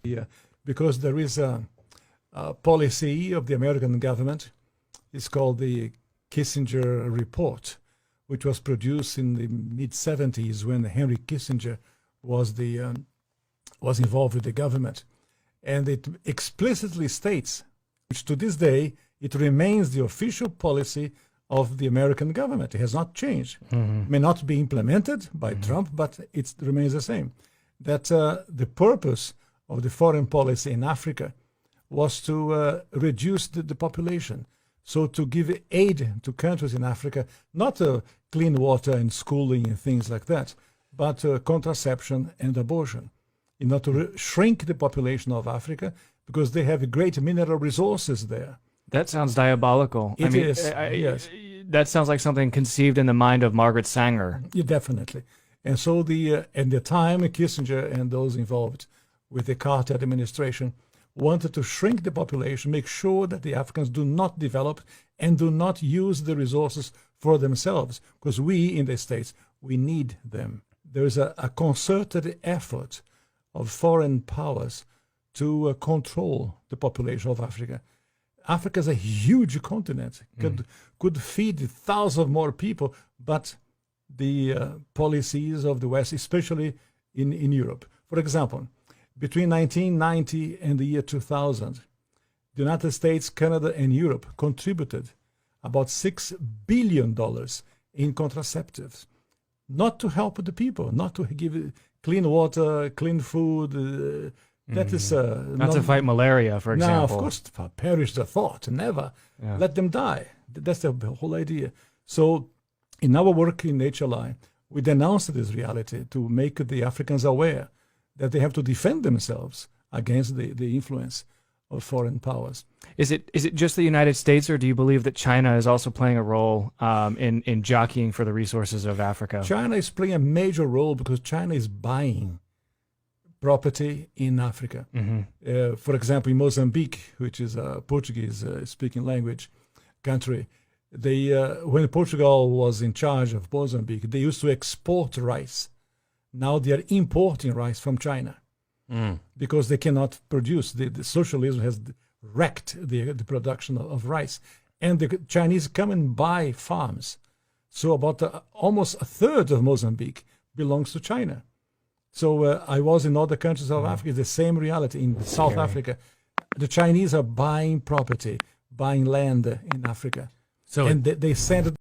Yeah, because there is a policy of the American government. It's called the Kissinger Report, which was produced in the mid-70s when Henry Kissinger was was involved with the government. And it explicitly states, which to this day, it remains the official policy of the American government. It has not changed. It may not be implemented by Trump, but it remains the same. That the purpose of the foreign policy in Africa was to reduce the population. So to give aid to countries in Africa, not clean water and schooling and things like that, but contraception and abortion, in order to shrink the population of Africa, because they have great mineral resources there. That sounds diabolical. It is, yes. That sounds like something conceived in the mind of Margaret Sanger. Yeah, definitely. And so at the time, Kissinger and those involved with the Carter administration wanted to shrink the population, make sure that the Africans do not develop and do not use the resources for themselves, because we in the States, we need them. There is a concerted effort of foreign powers to control the population of Africa. Africa is a huge continent, could feed thousands more people, but the policies of the West, especially in Europe. For example, between 1990 and the year 2000, the United States, Canada, and Europe contributed about $6 billion in contraceptives, not to help the people, not to give clean water, clean food. That is not to fight malaria, for example. No, of course, perish the thought, never. Yeah. Let them die. That's the whole idea. So in our work in HLI, we denounced this reality to make the Africans aware that they have to defend themselves against the influence of foreign powers. Is it just the United States, or do you believe that China is also playing a role in jockeying for the resources of Africa? China is playing a major role because China is buying property in Africa. For example, in Mozambique, which is a Portuguese-speaking language country, when Portugal was in charge of Mozambique, they used to export rice. Now they are importing rice from China because they cannot produce. The socialism has wrecked the production of rice. And the Chinese come and buy farms. So about almost a third of Mozambique belongs to China. So I was in other countries of Africa, the same reality. In South Africa, the Chinese are buying property, buying land in Africa. So and they send